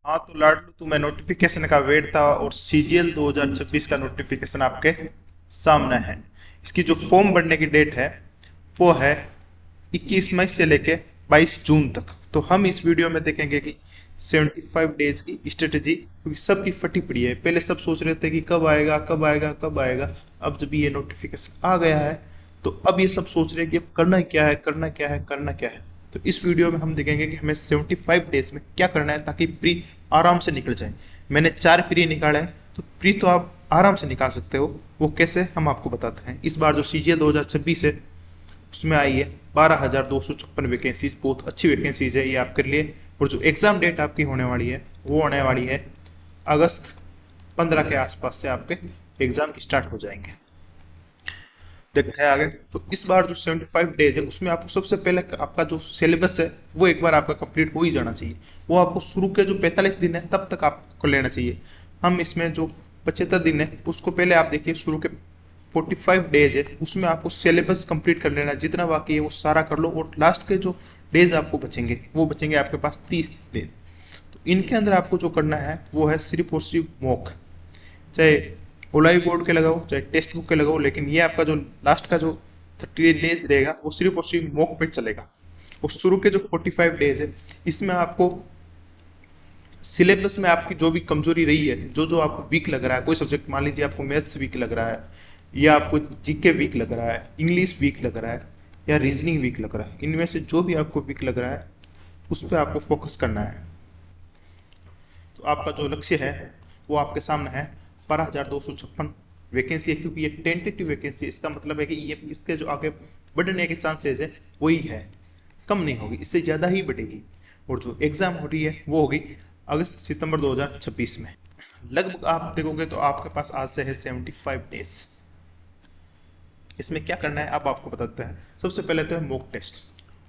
हाँ तो लाडलू तुम्हें नोटिफिकेशन का वेट था और सीजीएल 2026 का नोटिफिकेशन आपके सामने है। इसकी जो फॉर्म भरने की डेट है वो है 21 मई से लेके 22 जून तक। तो हम इस वीडियो में देखेंगे कि 75 डेज की स्ट्रेटेजी, क्योंकि सबकी फटी पड़ी है। पहले सब सोच रहे थे कि कब आएगा कब आएगा कब आएगा। अब जब ये नोटिफिकेशन आ गया है तो अब ये सब सोच रहे हैं कि अब करना क्या है करना क्या है करना क्या है। तो इस वीडियो में हम देखेंगे कि हमें 75 डेज में क्या करना है ताकि प्री आराम से निकल जाए। मैंने 4 प्री निकाले हैं, तो प्री तो आप आराम से निकाल सकते हो। वो कैसे हम आपको बताते हैं। इस बार जो सीजीएल 2026 है उसमें आई है 12,256 वैकेंसीज। बहुत अच्छी वैकेंसीज है ये आपके लिए। और जो एग्जाम डेट आपकी होने वाली है वो होने वाली है अगस्त 15 के आसपास से आपके एग्जाम स्टार्ट हो जाएंगे। देखते हैं आगे। तो इस बार जो 75 डेज है उसमें आपको सबसे पहले आपका जो सिलेबस है वो एक बार आपका कंप्लीट हो ही जाना चाहिए। वो आपको शुरू के जो 45 दिन है तब तक आपको लेना चाहिए। हम इसमें जो 75 दिन है उसको पहले आप देखिए, शुरू के 45 डेज है उसमें आपको सिलेबस कंप्लीट कर लेना। जितना बाकी है वो सारा कर लो और लास्ट के जो डेज आपको बचेंगे वो बचेंगे आपके पास 30 डेज। तो इनके अंदर आपको जो करना है वो है सिर्फ और सिर्फ मॉक। चाहे ओलाई बोर्ड के लगाओ चाहे टेक्स्ट बुक के लगाओ, लेकिन ये आपका जो लास्ट का जो 30 डेज रहेगा वो सिर्फ और सिर्फ मॉक पे चलेगा। और शुरू के जो 45 डेज है इसमें आपको सिलेबस में आपकी जो भी कमजोरी रही है, जो जो आपको वीक लग रहा है, कोई सब्जेक्ट मान लीजिए आपको मैथ्स वीक लग रहा है या आपको जीके वीक लग रहा है, इंग्लिश वीक लग रहा है या रीजनिंग वीक लग रहा है, इनमें से जो भी आपको वीक लग रहा है उस पर आपको फोकस करना है। तो आपका जो लक्ष्य है वो आपके सामने है। 12,256 वैकेंसी है, क्योंकि ये टेंटेटिव वैकेंसी है। इसका मतलब है कि ये इसके जो आगे बढ़ने के चांसेस है वही है, कम नहीं होगी, इससे ज़्यादा ही बढ़ेगी। और जो एग्ज़ाम हो रही है वो होगी अगस्त सितंबर 2026 में। लगभग आप देखोगे तो आपके पास आज से है 75 डेज। इसमें क्या करना है अब आपको बताते हैं। सबसे पहले तो है मॉक टेस्ट।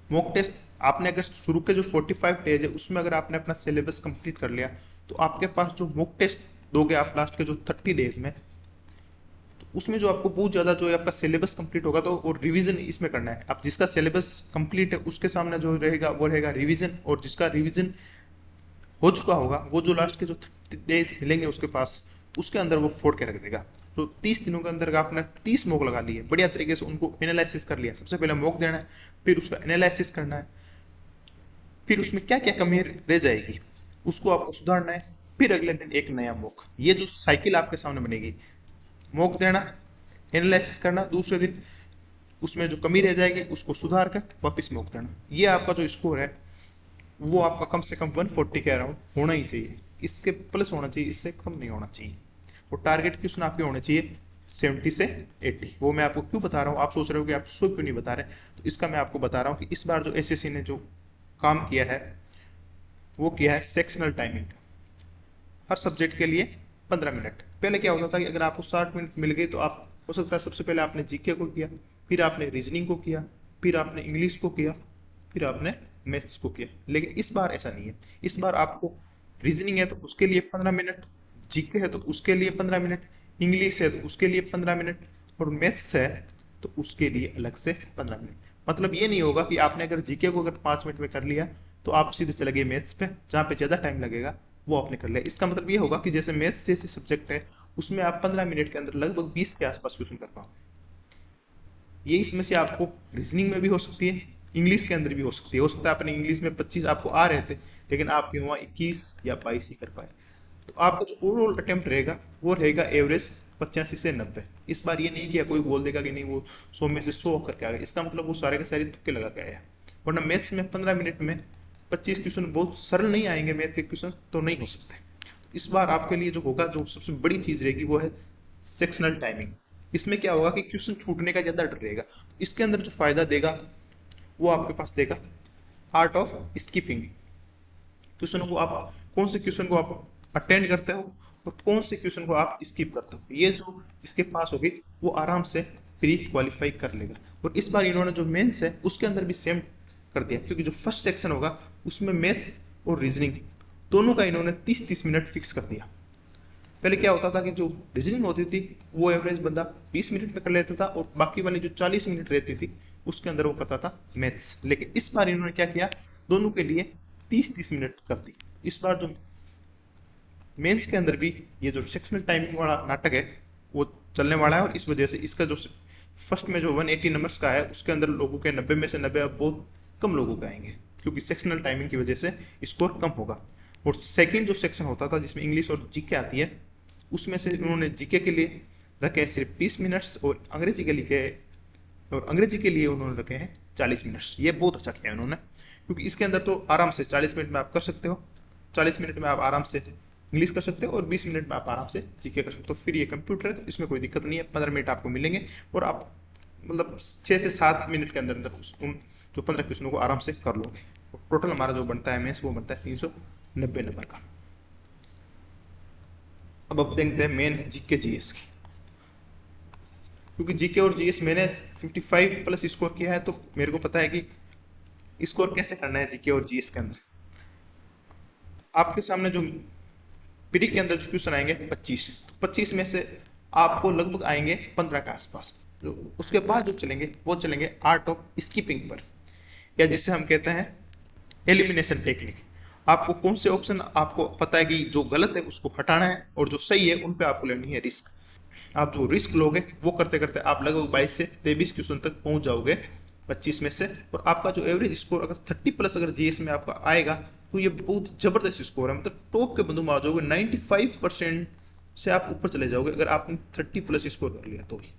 मॉक टेस्ट आपने अगर शुरू के जो 45 डेज है उसमें अगर आपने अपना सिलेबस कंप्लीट कर लिया तो आपके पास जो मॉक टेस्ट दोगे आप लास्ट के जो 30 डेज में, तो उसमें जो आपको बहुत ज़्यादा जो है आपका सिलेबस कंप्लीट होगा। तो और रिवीजन इसमें करना है। अब जिसका सिलेबस कंप्लीट है उसके सामने जो रहेगा वो रहेगा रिवीजन, और जिसका रिवीजन हो चुका होगा वो जो लास्ट के जो डेज मिलेंगे उसके पास उसके अंदर वो फोड़ के रख देगा। तो 30 दिनों के अंदर आपने 30 मॉक लगा लिए, बढ़िया तरीके से उनको एनालिसिस कर लिया। सबसे पहले मॉक देना है, फिर उसका एनालिसिस करना है, फिर उसमें क्या क्या कमी रह जाएगी उसको आपको सुधारना है, फिर अगले दिन एक नया मॉक। ये जो साइकिल आपके सामने बनेगी, मॉक देना, एनालिसिस करना, दूसरे दिन उसमें जो कमी रह जाएगी उसको सुधार कर वापस मॉक देना। ये आपका जो स्कोर है वो आपका कम से कम 140 के अराउंड होना ही चाहिए। इसके प्लस होना चाहिए, इससे कम नहीं होना चाहिए। और टारगेट क्वेश्चन आपके होने चाहिए 70 से 80। वो मैं आपको क्यों बता रहा हूँ, आप सोच रहे हो कि आप सो क्यों नहीं बता रहे, तो इसका मैं आपको बता रहा हूँ कि इस बार जो एसएससी ने जो काम किया है वो किया है सेक्शनल टाइमिंग का। हर सब्जेक्ट के लिए 15 मिनट। पहले क्या होता था कि अगर आपको 60 मिनट मिल गए तो आप, हो सकता है सबसे पहले आपने जीके को किया, फिर आपने रीजनिंग को किया, फिर आपने इंग्लिश को किया, फिर आपने मैथ्स को किया। लेकिन इस बार ऐसा नहीं है। इस बार आपको रीजनिंग है तो उसके लिए 15 मिनट, जीके है तो उसके लिए 15 मिनट, इंग्लिश है तो उसके लिए 15 मिनट, और मैथ्स है तो उसके लिए अलग से 15 मिनट। मतलब ये नहीं होगा कि आपने अगर जीके को अगर 5 मिनट में कर लिया तो आप सीधे चले गए मैथ्स पे जहाँ पे ज़्यादा टाइम लगेगा वो आपने कर लिया। इसका मतलब ये होगा कि जैसे मैथ्स जैसे सब्जेक्ट है उसमें आप 15 मिनट के अंदर लगभग 20 के आसपास क्वेश्चन कर पाओ। यही समस्या आपको रीजनिंग में भी हो सकती है, इंग्लिश के अंदर भी हो सकती है। हो सकता है अपने इंग्लिश में 25 आपको आ रहे थे लेकिन आप वहाँ 21 या 22 ही कर पाए। तो आपका जो ओवरऑल अटेम्प्ट रहेगा वो रहेगा एवरेज 85 से 90। इस बार ये नहीं किया कोई बोल देगा कि नहीं वो 100 में से 100 करके आ गए, इसका मतलब वो सारे के सारे तुक्के लगा के आया। वरना मैथ्स में 15 मिनट में 25 क्वेश्चन बहुत सरल नहीं आएंगे, मैथ के क्वेश्चन तो नहीं हो सकते। इस बार आपके लिए जो होगा, जो सबसे बड़ी चीज रहेगी वो है सेक्शनल टाइमिंग। इसमें क्या होगा कि क्वेश्चन छूटने का ज्यादा डर रहेगा। इसके अंदर जो फायदा देगा वो आपके पास देगा आर्ट ऑफ स्किपिंग। क्वेश्चन को आप, कौन से क्वेश्चन को आप अटेंड करते हो और कौन से क्वेश्चन को आप स्किप करते हो, ये जो इसके पास होगी वो आराम से प्री क्वालिफाई कर लेगा। और इस बार इन्होंने जो मेंस है उसके अंदर भी सेम कर दिया, क्योंकि जो फर्स्ट सेक्शन होगा उसमें मैथ्स और रीजनिंग दोनों का इन्होंने 30-30 मिनट फिक्स कर दिया। पहले क्या होता था कि जो रीजनिंग होती थी वो एवरेज बंदा 20 मिनट में कर लेता था और बाकी वाली जो 40 मिनट रहती थी उसके अंदर वो करता था मैथ्स। लेकिन इस बार इन्होंने क्या किया, दोनों के लिए 30-30 मिनट कर दी। इस बार जो मेंस के अंदर भी ये जो सेक्शनल टाइमिंग वाला नाटक है वो चलने वाला है, और इस वजह से इसका जो फर्स्ट में जो 180 नंबर्स का है उसके अंदर लोगों के 90 में से 90 अब बहुत कम लोगों के आएंगे, क्योंकि सेक्शनल टाइमिंग की वजह से स्कोर कम होगा। और सेकंड जो सेक्शन होता था जिसमें इंग्लिश और जीके आती है, उसमें से उन्होंने जीके के लिए रखे हैं सिर्फ 20 मिनट्स, और अंग्रेजी के लिए उन्होंने रखे हैं 40 मिनट्स। ये बहुत अच्छा किया है उन्होंने, क्योंकि इसके अंदर तो आराम से 40 मिनट में आप कर सकते हो, 40 मिनट में आप आराम से इंग्लिश कर सकते हो और 20 मिनट में आप आराम से जीके कर सकते हो। फिर ये कंप्यूटर है तो इसमें कोई दिक्कत नहीं है, 15 मिनट आपको मिलेंगे और आप मतलब 6 से 7 मिनट के अंदर अंदर उन जो 15 क्वेश्चनों को आराम से कर लोगे। टोटल हमारा जो बनता है मेंस वो बनता है 390 नंबर का। अब देखते हैं मेन जीके जीएस की, क्योंकि जीके और जीएस मैंने 55 प्लस स्कोर किया है तो मेरे को पता है कि स्कोर कैसे करना है जीके और जीएस के अंदर। आपके सामने जो प्री के अंदर जो क्वेश्चन आएंगे 25 में से आपको लगभग आएंगे 15 के आसपास। जो उसके बाद जो चलेंगे वो चलेंगे आर्ट ऑफ स्किपिंग पर, या जिसे हम कहते हैं एलिमिनेशन टेक्निक। आपको कौन से ऑप्शन आपको पता है कि जो गलत है उसको हटाना है और जो सही है उन पे आपको लेनी है रिस्क। आप जो रिस्क लोगे वो करते करते आप लगभग 22 से 23 क्वेश्चन तक पहुंच जाओगे 25 में से। और आपका जो एवरेज स्कोर अगर 30 प्लस अगर जीएस में आपका आएगा तो ये बहुत जबरदस्त स्कोर है, मतलब टॉप के बंदों में आ जाओगे। 95% से आप ऊपर चले जाओगे अगर आपने 30 प्लस स्कोर कर लिया तो ही।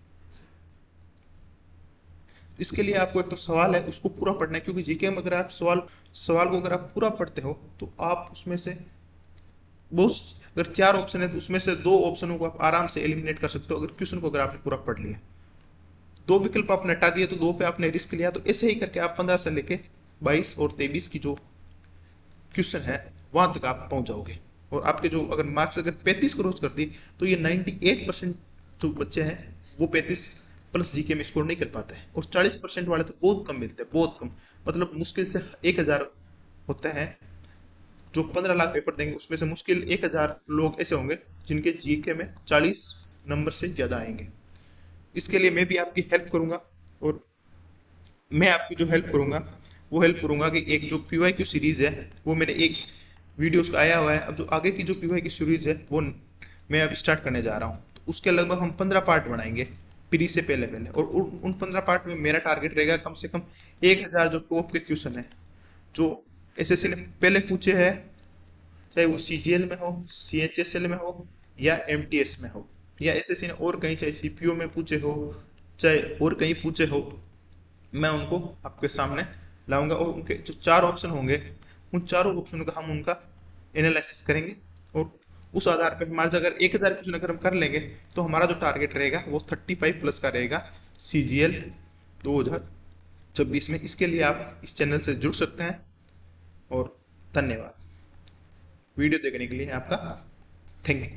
इसके लिए आपको एक तो सवाल है उसको पूरा पढ़ना है, क्योंकि जीके में अगर आप सवाल को अगर आप पूरा पढ़ते हो तो आप उसमें से बहुत, अगर 4 ऑप्शन है तो उसमें से 2 ऑप्शनों को आप आराम से एलिमिनेट कर सकते हो अगर क्वेश्चन को अगर आपने पूरा पढ़ लिया। 2 विकल्प आपने हटा दिए तो 2 पे आपने रिस्क लिया, तो ऐसे ही करके आप 15 से लेके 22 और 23 की जो क्वेश्चन है वहां तक आप पहुंच जाओगे। और आपके जो अगर मार्क्स अगर 35 क्रॉस कर दी तो ये 98% जो बच्चे हैं वो 35 प्लस जीके में स्कोर नहीं कर पाते हैं, और 40% वाले तो बहुत कम मिलते हैं, बहुत कम। मतलब मुश्किल से 1000 होते हैं जो 15 लाख पेपर देंगे, उसमें से मुश्किल 1000 लोग ऐसे होंगे जिनके जीके में 40 नंबर से ज्यादा आएंगे। इसके लिए मैं भी आपकी हेल्प करूंगा, और मैं आपकी जो हेल्प करूंगा वो हेल्प करूंगा कि एक जो पीवाईक्यू सीरीज है वो मैंने एक वीडियोस का आया हुआ है। अब जो आगे की जो पीवाईक्यू सीरीज है वो मैं अब स्टार्ट करने जा रहा हूँ, तो उसके लगभग हम 15 पार्ट बनाएंगे प्री से पहले पहले। और उन 15 पार्ट में मेरा टारगेट रहेगा कम से कम 1000 जो टॉप के क्वेश्चन है जो एसएससी ने पहले पूछे हैं, चाहे वो सीजीएल में हो, सीएचएसएल में हो या एमटीएस में हो, या एसएससी ने और कहीं चाहे सीपीओ में पूछे हो चाहे और कहीं पूछे हो, मैं उनको आपके सामने लाऊंगा। और उनके जो 4 ऑप्शन होंगे उन चारों ऑप्शनों का हम उनका एनालिसिस करेंगे, और उस आधार पर हमारे अगर 1000 क्वेश्चन अगर हम कर लेंगे तो हमारा जो टारगेट रहेगा वो 35 प्लस का रहेगा सीजीएल 2026 में। इसके लिए आप इस चैनल से जुड़ सकते हैं, और धन्यवाद वीडियो देखने के लिए आपका थैंक यू।